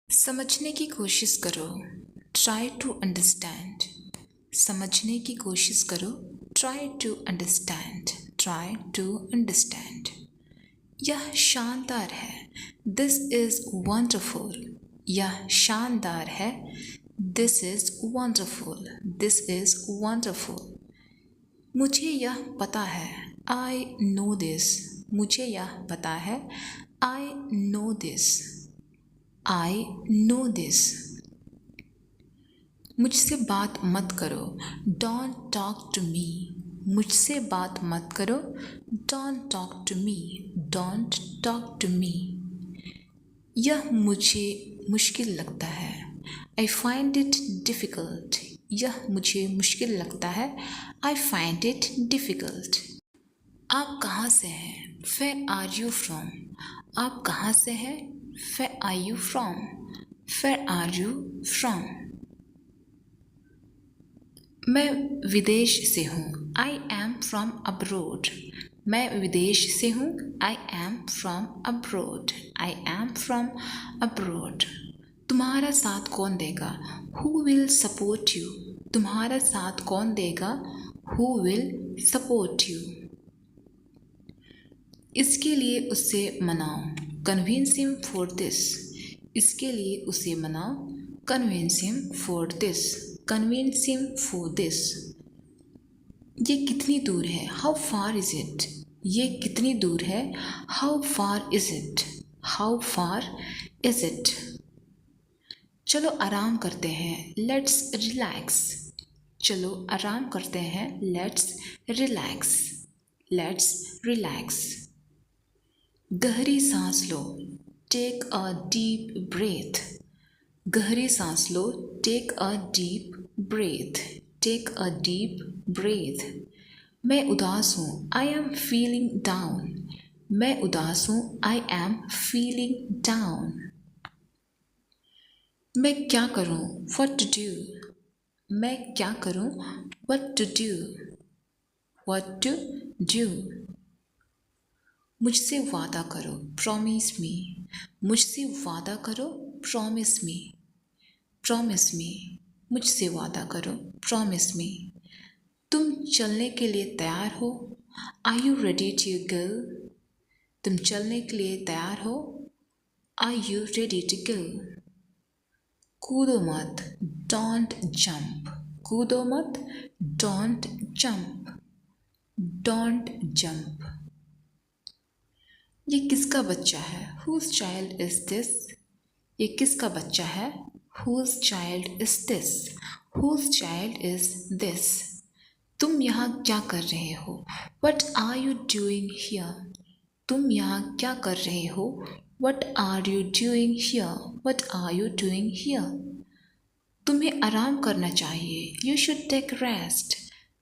समझने की कोशिश करो, ट्राई टू अंडरस्टैंड। समझने की कोशिश करो, try to understand, try to understand. यह शानदार है, दिस इज वंडरफुल। यह शानदार है, this is wonderful, this is wonderful. मुझे यह पता है, आई नो दिस। मुझे यह पता है, I know this, I know this. मुझसे बात मत करो, डोंट टॉक टू मी। मुझसे बात मत करो, don't talk to me, don't talk to me. यह मुझे मुश्किल लगता है, आई फाइंड इट डिफ़िकल्ट। यह मुझे मुश्किल लगता है, आई फाइंड इट डिफ़िकल्ट। आप कहाँ से हैं, वेयर आर यू फ्रॉम। आप कहाँ से हैं, where are you from, where are you from. मैं विदेश से हूँ, आई एम फ्रॉम अब्रोड। मैं विदेश से हूँ, I am from abroad, I am from abroad. तुम्हारा साथ कौन देगा, हु विल सपोर्ट यू। तुम्हारा साथ कौन देगा, हु विल सपोर्ट यू। इसके लिए उससे मनाओ, कन्विंस हिम फॉर दिस। इसके लिए उसे मनाओ, convince him for this, convince him for this. ये कितनी दूर है, हाउ फार इज़ इट। ये कितनी दूर है, how far is it, how far is it. चलो आराम करते हैं, लेट्स रिलैक्स। चलो आराम करते हैं, लेट्स रिलैक्स, लेट्स रिलैक्स। गहरी सांस लो, टेक अ डीप ब्रेथ। गहरी सांस लो, take a deep breath, take a deep breath. मैं उदास हूँ, आई एम फीलिंग डाउन। मैं उदास हूँ, आई एम फीलिंग डाउन। मैं क्या करूँ, व्हाट टू डू। मैं क्या करूँ, what to do, what to do. मुझसे वादा करो, प्रॉमिस मी। मुझसे वादा करो, प्रॉमिस मी, प्रॉमिस मी। मुझसे वादा करो, प्रॉमिस मी। तुम चलने के लिए तैयार हो, are you ready to go. तुम चलने के लिए तैयार हो, are you ready to go. कूदो मत, डोंट जंप। कूदो मत, डोंट जंप, डोंट जंप। ये किसका बच्चा है, हुज चाइल्ड इज दिस। ये किसका बच्चा है, whose child is this, whose child is this. तुम यहाँ क्या कर रहे हो, what are you doing here. तुम यहाँ क्या कर रहे हो, what are you doing here, what are you doing here. तुम्हें आराम करना चाहिए, यू शुड टेक रेस्ट।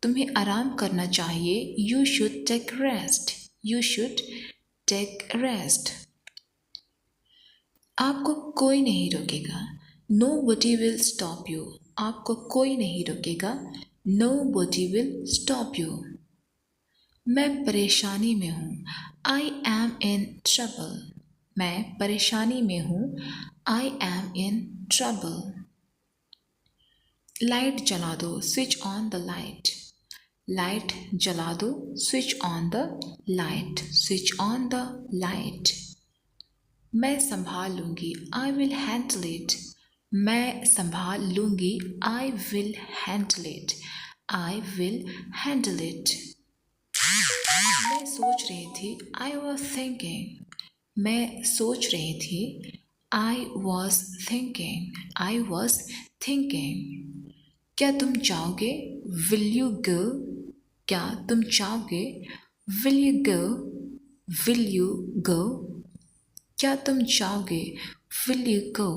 तुम्हें आराम करना चाहिए, you should take rest, you should take rest. आपको कोई नहीं रोकेगा, nobody will stop you. आपको कोई नहीं रोकेगा, nobody will stop you. मैं परेशानी में हूँ, आई एम इन ट्रबल। मैं परेशानी में हूँ, I M in trouble. Light जला दो, switch on the light. Light जला दो, switch on the light, switch on the light. मैं संभाल लूँगी, आई विल हैंडल इट। मैं संभाल लूँगी, I will handle it, I will handle it. मैं सोच रही थी, आई वॉज थिंकिंग। मैं सोच रही थी, I was thinking, I was thinking. क्या तुम चाहोगे, विल यू गो। क्या तुम चाहोगे, will you go, will you go. क्या तुम चाहोगे, विल यू गो।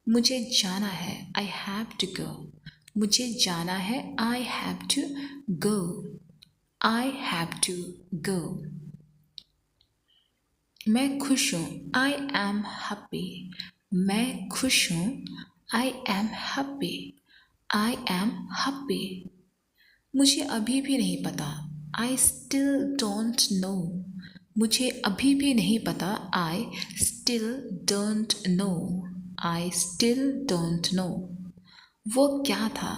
मुझे जाना है, आई हैव टू गो। मुझे जाना है, I have to go, I have to go. मैं खुश हूँ, आई एम हैप्पी। मैं खुश हूँ, I am happy, I am happy. मुझे अभी भी नहीं पता, आई स्टिल डोंट नो। मुझे अभी भी नहीं पता, I still don't know. I still don't know. वो क्या था?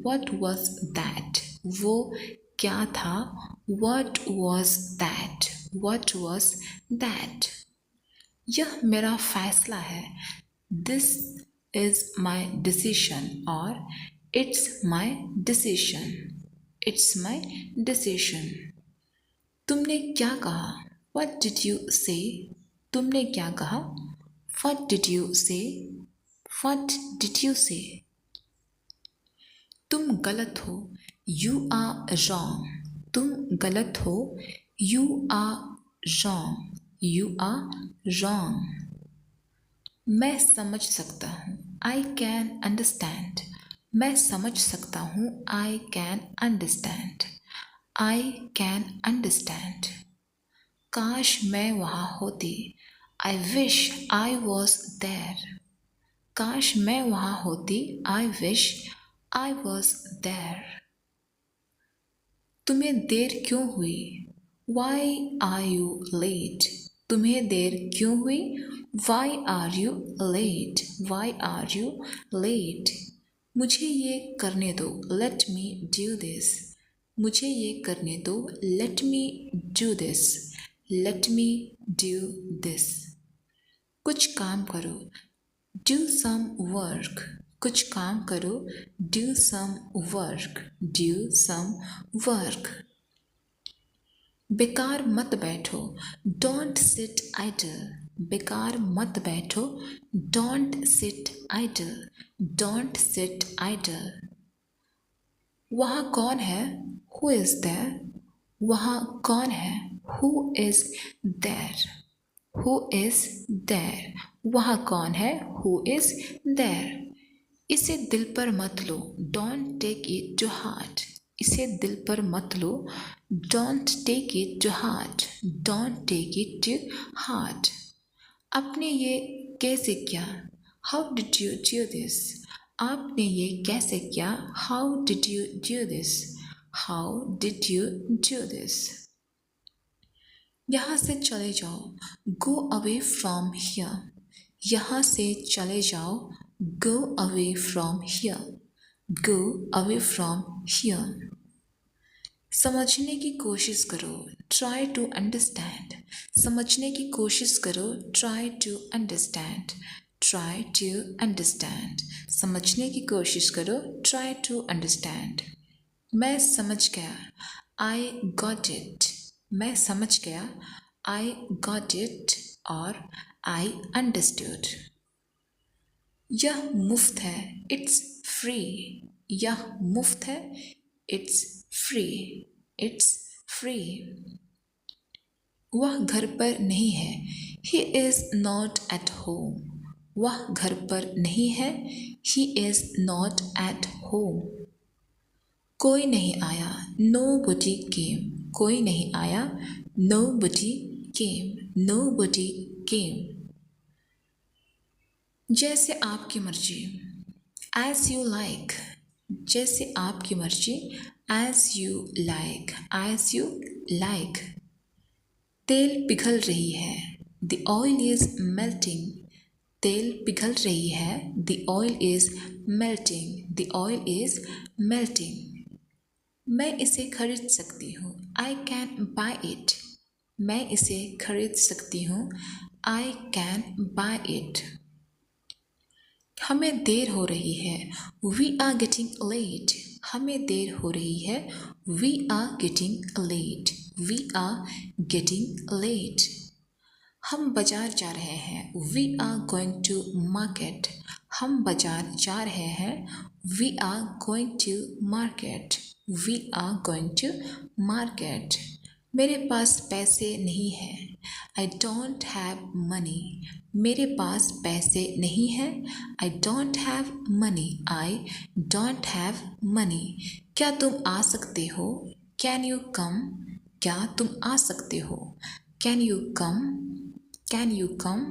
What was that? वो क्या था? What was that? What was that? यह मेरा फैसला है. This is my decision or it's my decision. It's my decision. तुमने क्या कहा? What did you say? तुमने क्या कहा? What did you say? What did you say? तुम गलत हो. You are wrong. तुम गलत हो. You are wrong. You are wrong. मैं समझ सकता हूँ. I can understand. मैं समझ सकता हूँ. I can understand. I can understand. काश मैं वहाँ होती. I wish I was there. काश मैं वहाँ होती. I wish I was there. तुम्हें देर क्यों हुई? Why are you late? तुम्हें देर क्यों हुई? Why are you late? Why are you late? मुझे ये करने दो. Let me do this. मुझे ये करने दो. Let me do this. Let me do this. कुछ काम करो. Do some work. कुछ काम करो. Do some work. Do some work. बेकार मत बैठो. Don't sit idle. बेकार मत बैठो. Don't sit idle. Don't sit idle. वहाँ कौन है? Who is there? वहाँ कौन है? Who is there? Who is there? वहाँ कौन है? Who is there? इसे दिल पर मत लो. Don't take it to heart. इसे दिल पर मत लो. Don't take it to heart. Don't take it to heart. आपने ये कैसे किया? How did you do this? आपने ये कैसे किया? How did you do this? How did you do this? यहाँ से चले जाओ. Go away from here. यहाँ से चले जाओ. Go away from here. Go away from here. समझने की कोशिश करो. Try to understand. समझने की कोशिश करो. Try to understand. Try to understand. समझने की कोशिश करो. Try to understand. मैं समझ गया. I got it. मैं समझ गया. I got it or I understood. यह मुफ्त है. It's free. यह मुफ्त है. It's free. It's free. वह घर पर नहीं है. He is not at home. वह घर पर नहीं है. He is not at home. कोई नहीं आया. Nobody came. कोई नहीं आया. Nobody came. Nobody came. जैसे आपकी मर्जी. As you like. जैसे आपकी मर्जी. As you like. As you like. तेल पिघल रही है. The oil is melting. तेल पिघल रही है. The oil is melting. The oil is melting. मैं इसे खरीद सकती हूँ. I can buy it. मैं इसे खरीद सकती हूँ. I can buy it. हमें देर हो रही है. We are getting late. हमें देर हो रही है. We are getting late. We are getting late. हम बाजार जा रहे हैं. We are going to market. हम बाजार जा रहे हैं. We are going to market. We are going to market. मेरे पास पैसे नहीं हैं. I don't have money. मेरे पास पैसे नहीं हैं. I don't have money. I don't have money. क्या तुम आ सकते हो? Can you come? क्या तुम आ सकते हो? Can you come? Can you come?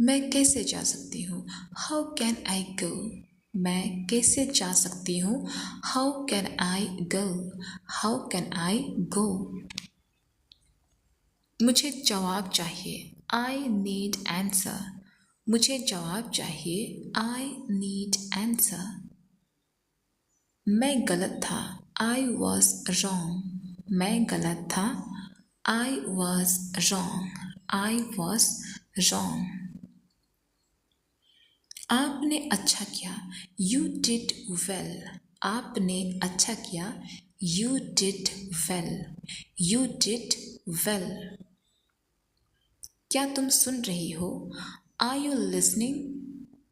मैं कैसे जा सकती हूँ? How can I go? मैं कैसे जा सकती हूँ? How can I go? How can I go? मुझे जवाब चाहिए. I need answer. मुझे जवाब चाहिए, आई नीड आंसर। मैं गलत था, आई वॉज रॉन्ग। मैं गलत था, I was wrong. I was wrong. आपने अच्छा किया, यू डिड वेल। आपने अच्छा किया, you did well. You did well. क्या तुम सुन रही हो, आर यू लिसनिंग?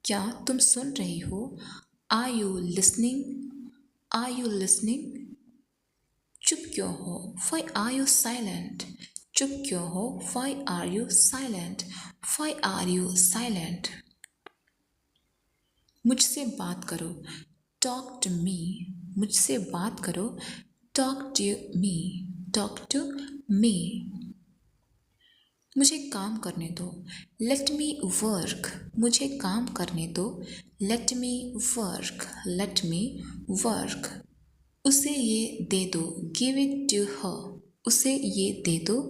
क्या तुम सुन रही हो, are you listening? Are you listening? चुप क्यों हो, व्हाई आर यू साइलेंट? चुप क्यों हो, why are you silent? Why are you silent? मुझसे बात करो, टॉक टू मी। मुझसे बात करो, talk to me. Talk to me. मुझे काम करने दो, लेट मी वर्क। मुझे काम करने दो, let me work. Let me work. उसे ये दे दो, गिव इट टू हर। उसे ये दे दो,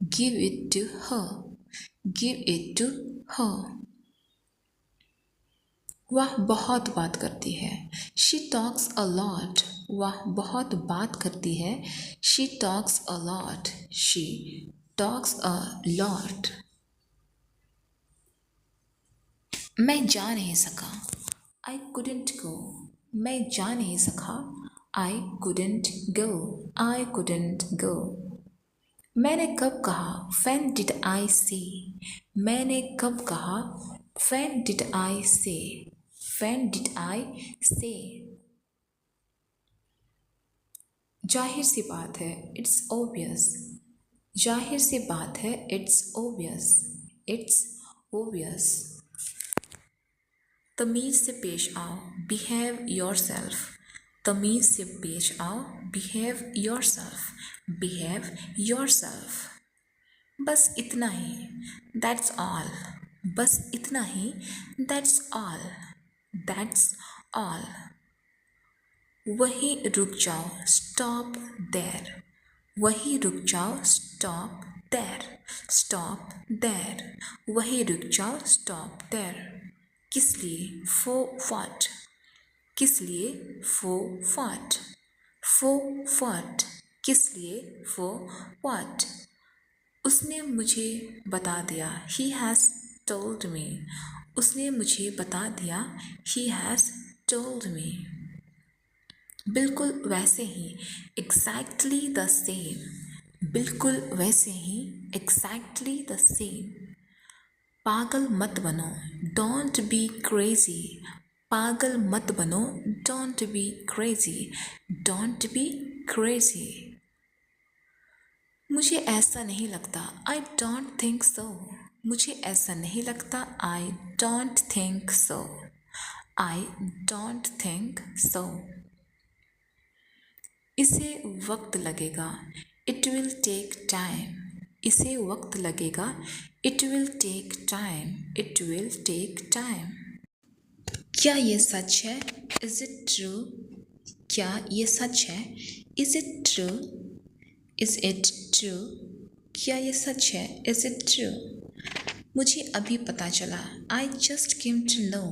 give it to her. Give it to her. वह बहुत बात करती है, शी टॉक्स अ लॉट। वह बहुत बात करती है, she talks a lot. She talks a lot. मैं जा नहीं सका, आई कुडेंट गो। मैं जा नहीं सका, I couldn't go. I couldn't go. मैंने कब कहा, व्हेन डिड आई से? मैंने कब कहा, व्हेन डिड आई से? व्हेन डिड आई से? जाहिर सी बात है, इट्स ओबियस। जाहिर सी बात है, इट्स ओबियस। It's obvious. तमीज़ से पेश आओ, बिहेव योर सेल्फ। तमीज़ से पेश आओ, behave your self. Behave your self. बस इतना ही, दैट्स ऑल। बस इतना ही, दैट्स ऑल। That's all. वहीं रुक जाओ, स्टॉप देर। वहीं रुक जाओ, स्टॉप देर। स्टॉप देर। वहीं रुक जाओ, स्टॉप देर। किस लिए, फॉर व्हाट? किस लिए, फॉर व्हाट? For what? किस लिए, फॉर व्हाट? उसने मुझे बता दिया, ही हैज़ टोल्ड मी। उसने मुझे बता दिया, ही हैज़ टोल्ड मी। बिल्कुल वैसे ही, एग्जैक्टली द सेम। बिल्कुल वैसे ही, एग्जैक्टली द सेम। पागल मत बनो, डोंट बी क्रेजी। पागल मत बनो, don't be crazy. Don't be crazy. मुझे ऐसा नहीं लगता, आई डोंट थिंक सो। मुझे ऐसा नहीं लगता, I don't think so. I don't think so. इसे वक्त लगेगा, इट विल टेक टाइम। इसे वक्त लगेगा, it will take time. It will take time. क्या ये सच है, इज़ इट ट्रू? क्या ये सच है, is it true? Is it true? क्या ये सच है, इज़ इट ट्रू? मुझे अभी पता चला, I just came to know.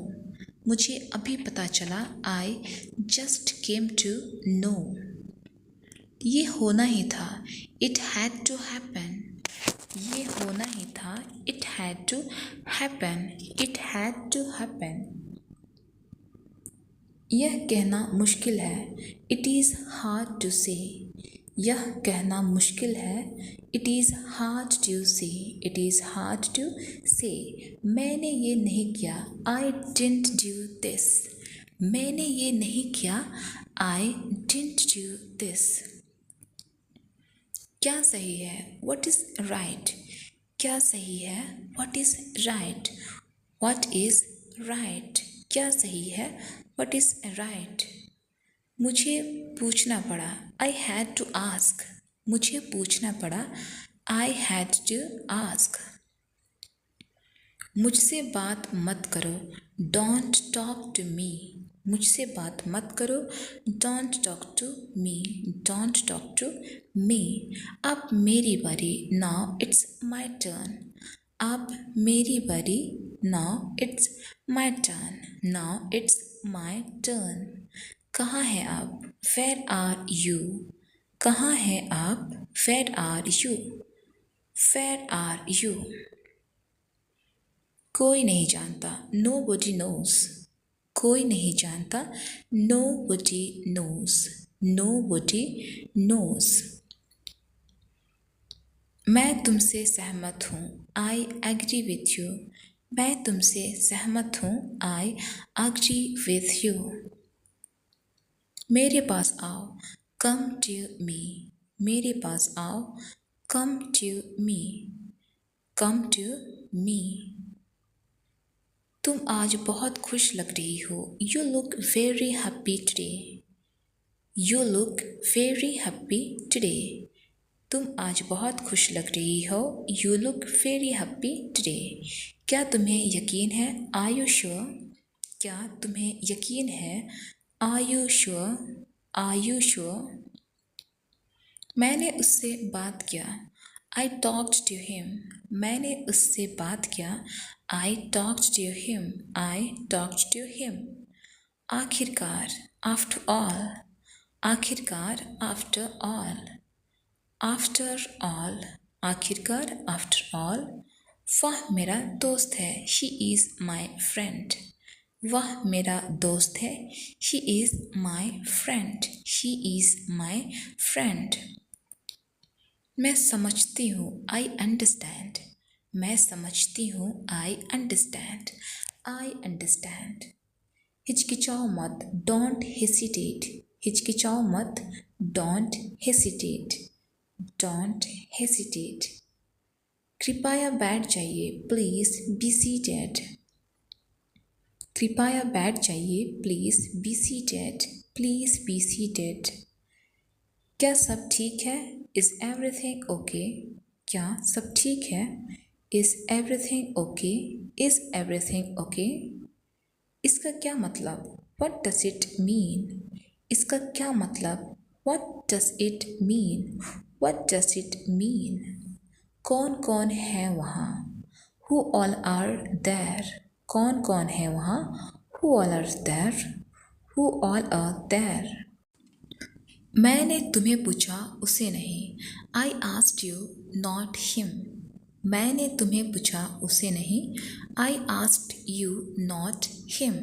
मुझे अभी पता चला, I just came to know. ये होना ही था, इट हैड टू हैपन। ये होना ही था, it had to happen. It had to happen. यह कहना मुश्किल है, इट इज़ हार्ड टू से। यह कहना मुश्किल है, इट इज़ हार्ड टू से। इट इज़ हार्ड टू से। मैंने ये नहीं किया, आई डिडंट डू दिस। मैंने ये नहीं किया, आई डिडंट डू दिस। क्या सही है, व्हाट इज़ राइट? क्या सही है, what is right? What is right? क्या सही है, व्हाट इज़ राइट? मुझे पूछना पड़ा, आई हैड टू आस्क। मुझे पूछना पड़ा, आई हैड टू आस्क। मुझसे बात मत करो, डोंट टॉक टू मी। मुझसे बात मत करो, don't talk to me. Don't talk to me. अब मेरी बारी, नाउ इट्स माई टर्न। अब मेरी बारी, now it's my turn, now it's my turn. कहाँ है आप, वेयर आर यू, कहाँ है आप, where are you, where are you. कोई नहीं जानता, नो बडी नोज, कोई नहीं जानता, nobody knows, nobody knows. मैं तुमसे सहमत हूँ, आई एग्री विथ यू, मैं तुमसे सहमत हूँ, आई एग्री विथ यू। मेरे पास आओ, कम टू मी, मेरे पास आओ, come to me, come to me. तुम आज बहुत खुश लग रही हो, you look very happy today, you look very happy today. तुम आज बहुत खुश लग रही हो, you look very happy today. क्या तुम्हें यकीन है, आर यू श्योर, क्या तुम्हें यकीन है, are you sure, are you sure. मैंने उससे बात किया, आई टॉक्ड टू हिम, मैंने उससे बात किया, I talked to him, I talked to him. आखिरकार, आफ्टर ऑल, आखिरकार, आफ्टर ऑल, आफ्टर ऑल, आखिरकार, आफ्टर ऑल। वह मेरा दोस्त है, शी इज़ माई फ्रेंड, वह मेरा दोस्त है, she is my friend, she is my friend. मैं समझती हूँ, आई अंडरस्टैंड, मैं समझती हूँ, आई अंडरस्टैंड, आई अंडरस्टैंड। हिचकिचाओ मत, डोंट हेसिटेट, हिचकिचाओ मत, डोंट हेसिटेट, डोंट हेसिटेट। कृपया बैठ जाइए, प्लीज़ बी सीटेड, कृपया बैठ जाइए, please be seated, please be seated. क्या सब ठीक है, इज़ एवरीथिंग ओके, क्या सब ठीक है, is everything okay, is everything okay. इसका क्या मतलब, व्हाट डज इट मीन, इसका क्या मतलब, what does it mean, what does it mean. कौन कौन है वहाँ, हु ऑल आर देयर, कौन कौन है वहाँ, who all are there, who all are there. मैंने तुम्हें पूछा, उसे नहीं, I asked you not him, मैंने तुम्हें पूछा, उसे नहीं, I asked you not him.